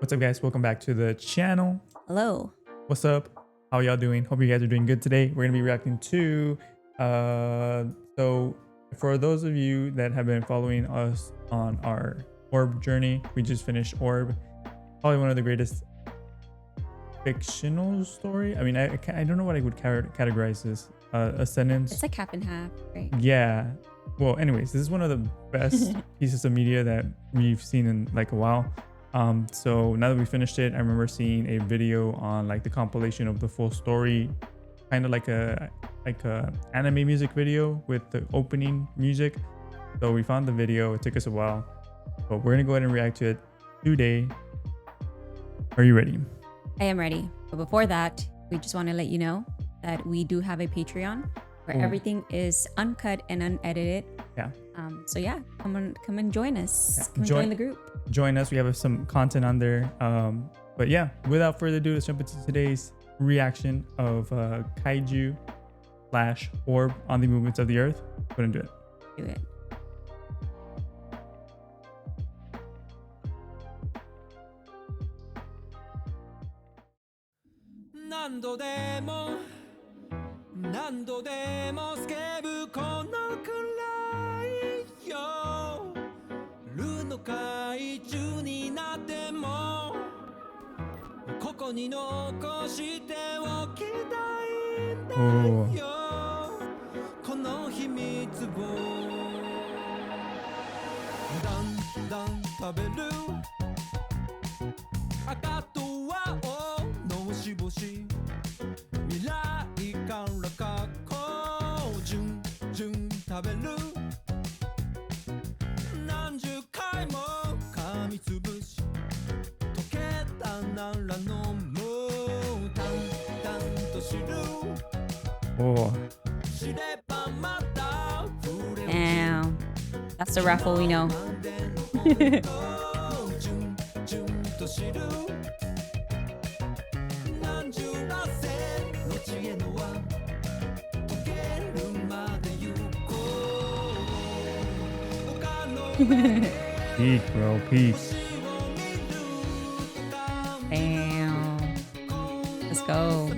What's up, guys? Welcome back to the channel. Hello. What's up? How y'all doing? Hope you guys are doing good today. We're gonna be reacting to so for those of you that have been following us on our Orb journey, we just finished Orb. Probably one of the greatest fictional story. I mean, I don't know what I would categorize this. A sentence. It's like half and half, right? Yeah. Well, anyways, this is one of the best pieces of media that we've seen in like a while. So now that we finished it, I remember seeing a video on like the compilation of the full story, kind of like a anime music video with the opening music. So we found the video. It took us a while, but we're gonna go ahead and react to it today. Are you ready? I am ready. But before that, we just want to let you know that we do have a Patreon where everything is uncut and unedited. Yeah. So yeah, come and join us. Yeah. Come and join the group. Join us. We have some content on there. But yeah, without further ado, let's jump into today's reaction of Kaiju / Orb on the movements of the Earth. Go ahead and do it. Do it.何度でもスケブこのくらいよルの怪獣になってもここに残しておきたいんだよこの秘密をだんだん食べる赤と青のしぼし未来から過去順々食べる何十回も噛みつぶし溶けたなら飲む淡々と知る知ればまた触れる Damn. That's the raffle we know. 順々と知る何十らせの知恵の輪溶けるまで行こう他の Peak, bro. Peak. Damn. Let's go.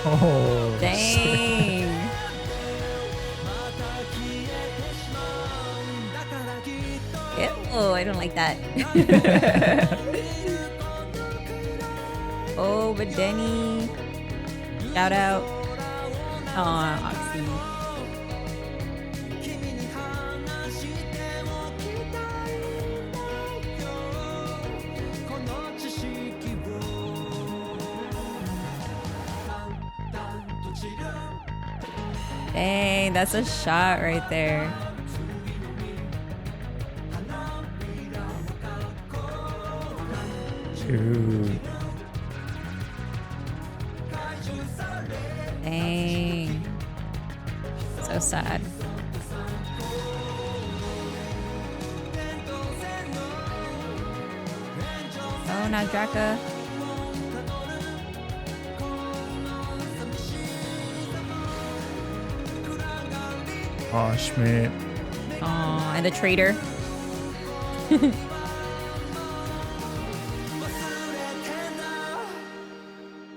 Oh, Dang. Ew, I don't like that. Oh, but Denny. Shout out. Oh, Oxy. Dang, that's a shot right there. dude. Dang. So sad. Oh, not Draka. Oh, Schmidt. Oh, and the traitor.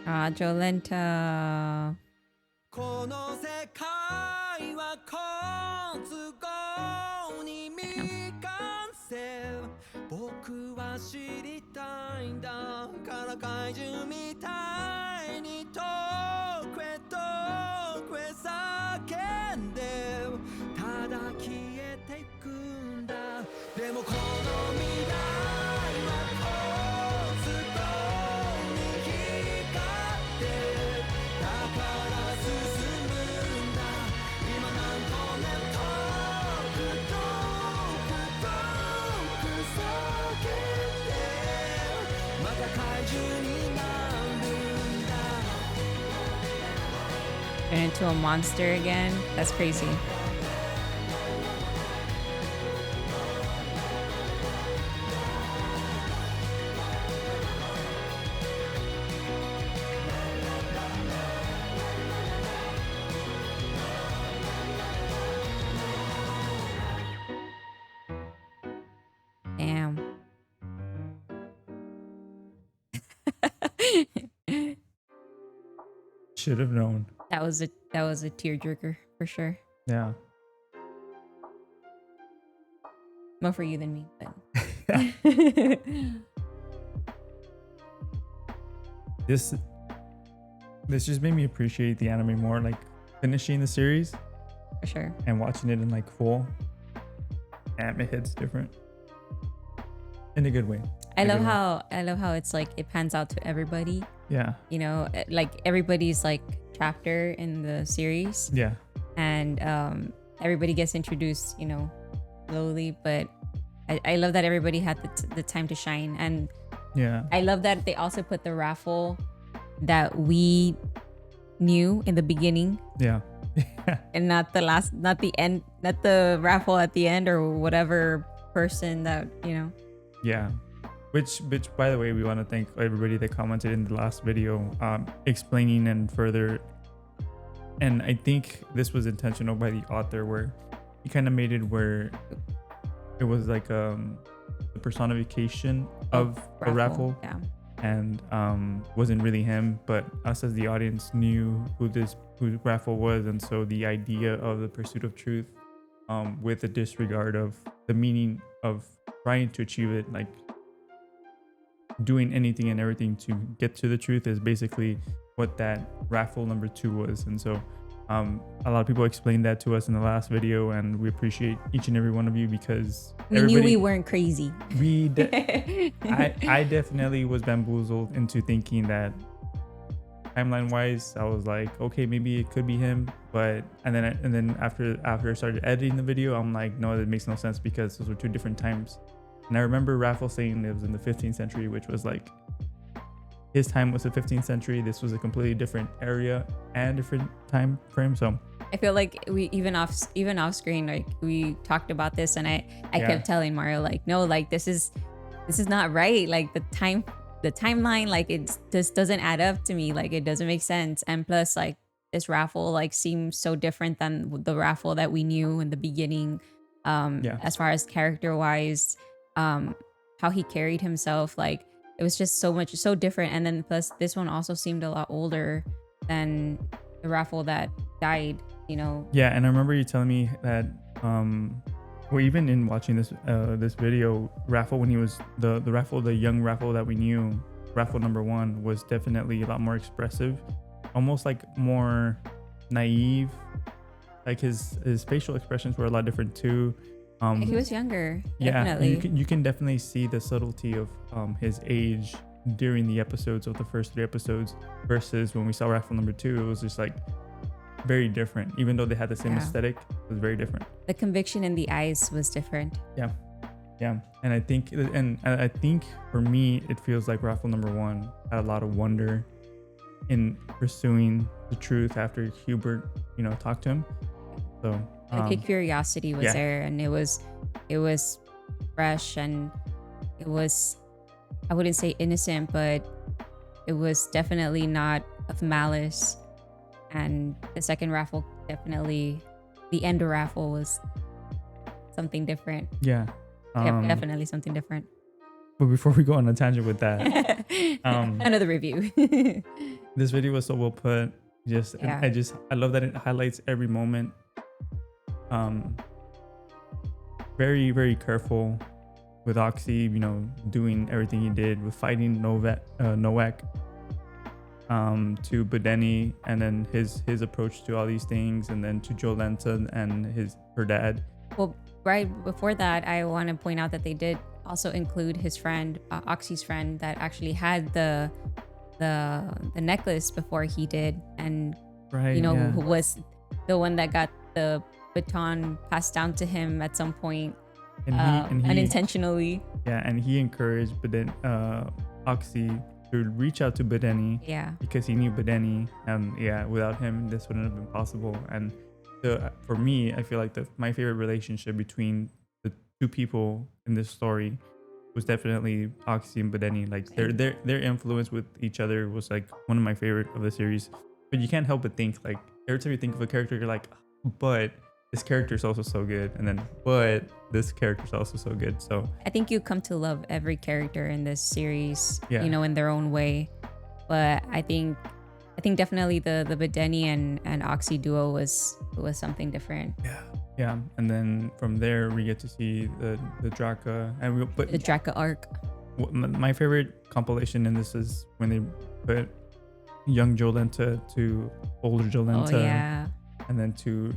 Ah, Jolenta. この世界は好都合に未完成僕は知りたいんだから怪獣みたいに遠くへ遠くへ叫んでただ消えていくんだでもこの未来は好都合に光ってだから進むんだ今何個ね遠く遠く遠く叫んでまた怪獣になる Turn into a monster again. That's crazy. Damn. Should have known. That was a tearjerker for sure. Yeah. More for you than me, but This just made me appreciate the anime more, like finishing the series for sure. and watching it in like full. Damn, it hits different. In a good way. I In a love good way. how it's like it pans out to everybody. Yeah. You know, like everybody's like chapter in the series, Yeah. and everybody gets introduced, you know, slowly. But I love that everybody had the time to shine, and Yeah. I love that they also put the raffle that we knew in the beginning, Yeah. and not the last, not the end, not the raffle at the end or whatever person that, you know. Yeah. Which by the way, we want to thank everybody that commented in the last video, explaining and further. And I think this was intentional by the author, where he kind of made it where it was like the personification of a raffle, Yeah. and wasn't really him, but us as the audience knew who raffle was, and so the idea of the pursuit of truth, with the disregard of the meaning of trying to achieve it, like doing anything and everything to get to the truth, is basically what that raffle number 2 was. And so a lot of people explained that to us in the last video, and we appreciate each and every one of you, because We knew we weren't crazy. I definitely was bamboozled into thinking that timeline wise, I was like, okay, maybe it could be him, but and then after I started editing the video, I'm like, no, that makes no sense, because those were 2 different times. And I remember Raffle saying it was in the 15th century, which was like, his time was the 15th century. This was a completely different area and different time frame. So I feel like we even off screen, like we talked about this, and I kept telling Mario, like, no, like this is not right. Like the timeline, like it just doesn't add up to me. Like it doesn't make sense. And plus, like this raffle like seems so different than the raffle that we knew in the beginning. As far as character wise, how he carried himself, like it was just so different. And then plus this one also seemed a lot older than the raffle that died, you know. Yeah, and I remember you telling me that well, even in watching this this video, Raffle, when he was the young Raffle that we knew, Raffle number 1, was definitely a lot more expressive, almost like more naive. Like his facial expressions were a lot different too. He was younger. Yeah, Definitely. you can definitely see the subtlety of his age during the episodes of the first 3 episodes, versus when we saw Raffle number 2, it was just like very different. Even though they had the same aesthetic, it was very different. The conviction in the eyes was different. Yeah. And I think for me, it feels like Raffle number 1 had a lot of wonder in pursuing the truth after Hubert, you know, talked to him. So like a curiosity was there, and it was fresh, and it was, I wouldn't say innocent, but it was definitely not of malice. And the second raffle, definitely the end raffle, was something different. Definitely something different. But before we go on a tangent with that, another review. This video was so well put. I love that it highlights every moment. Very, very careful with Oxy, you know, doing everything he did with fighting Nowak, to Budeni, and then his approach to all these things, and then to Jolenta and her dad. Well, right before that, I want to point out that they did also include his friend, Oxy's friend, that actually had the necklace before he did, and who was the one that got the baton passed down to him at some point, and he unintentionally. Yeah, and he encouraged Oxy to reach out to Bedeni Yeah. because he knew Bedeni, and yeah, without him this wouldn't have been possible. And for me, I feel like my favorite relationship between the two people in this story was definitely Oxy and Bedeni. Like their influence with each other was like one of my favorite of the series. But you can't help but think, like, every time you think of a character, you're like, but this character is also so good, and then but this character is also so good. So I think you come to love every character in this series, Yeah. you know, in their own way. But I think definitely the Bedeni and Oxy duo was something different. yeah, and then from there we get to see the Draka, and The Draka arc. my favorite compilation in this is when they put young Jolenta to older Jolenta, Oh yeah. and then to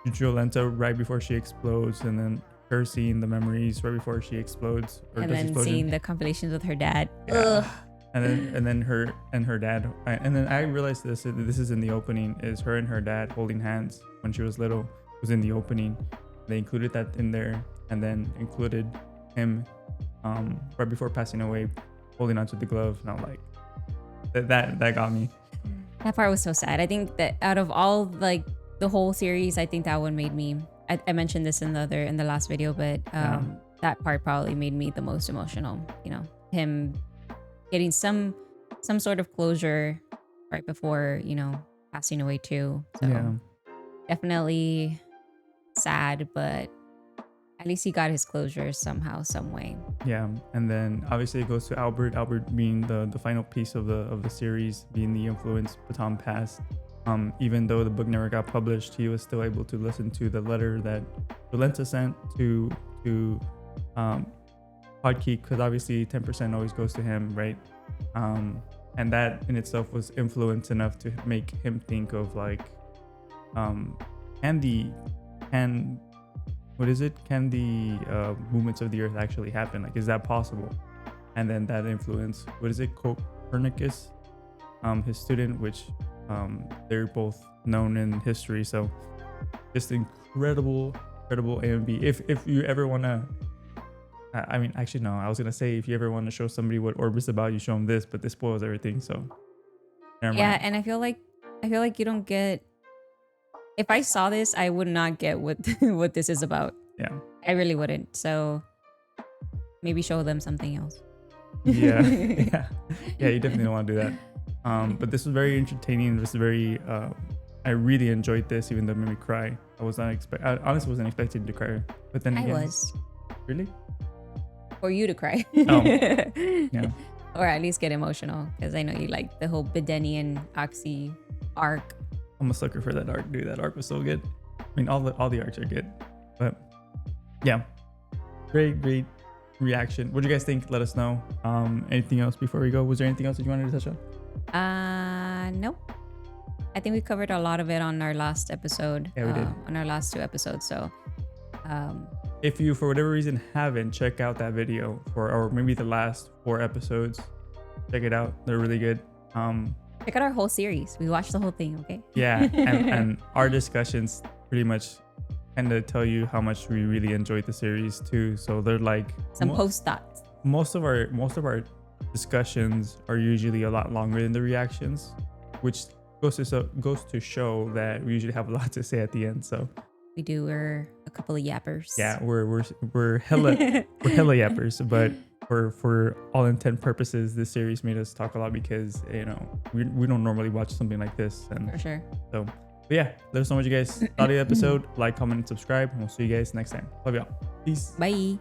Jolenta right before she explodes, and then her seeing the memories right before she explodes, or And does then explosion. seeing the compilations with her dad. Yeah. Ugh. And then her and her dad, and then I realized this is in the opening, is her and her dad holding hands when she was little, was in the opening. They included that in there, and then included him right before passing away holding onto the glove, and I'm like, that got me. That part was so sad. I think that out of all, like, the whole series, I think that one made me. I mentioned this in the last video, but that part probably made me the most emotional. You know, him getting some sort of closure right before, you know, passing away too. So Yeah. definitely sad, but at least he got his closure somehow, some way. Yeah, and then obviously it goes to Albert being the final piece of the series, being the influence baton pass. Even though the book never got published, he was still able to listen to the letter that Jolenta sent to Podkey, because obviously 10% always goes to him, right? And that in itself was influence enough to make him think of, like, can the movements of the earth actually happen? Like, is that possible? And then that influence, Copernicus, his student, which they're both known in history. So just incredible AMV. If you ever want to, I mean, actually no, I was gonna say, if you ever want to show somebody what Orb is about, you show them this, but this spoils everything. So never mind. Yeah, and I feel like you don't get. If I saw this, I would not get what what this is about. Yeah. I really wouldn't. So maybe show them something else. Yeah. Yeah, you definitely don't want to do that. But this was very entertaining. It was very I really enjoyed this, even though it made me cry. I honestly wasn't expecting to cry, but then again, I was. Really? For you to cry. Oh. Yeah. Or at least get emotional, because I know you like the whole Bedeni and Oxy arc. I'm a sucker for that arc, dude. That arc was so good. I mean, all the arcs are good, but yeah, great reaction. What do you guys think? Let us know. Anything else before we go? Was there anything else that you wanted to touch on? Nope. I think we covered a lot of it on our last episode. Yeah, we did. On our last 2 episodes. So, if you, for whatever reason, haven't, check out that video or maybe the last 4 episodes. Check it out. They're really good. check out our whole series. We watched the whole thing, okay? Yeah, and our discussions pretty much kind of tell you how much we really enjoyed the series too. So they're like some post thoughts. Most of our discussions are usually a lot longer than the reactions, which goes to show that we usually have a lot to say at the end. So we do. We're a couple of yappers. Yeah, we're hella yappers, but for all intent purposes, this series made us talk a lot because, you know, we don't normally watch something like this. And for sure. So, but yeah, let us know what you guys thought of the episode. Like, comment, and subscribe, and we'll see you guys next time. Love y'all. Peace. Bye.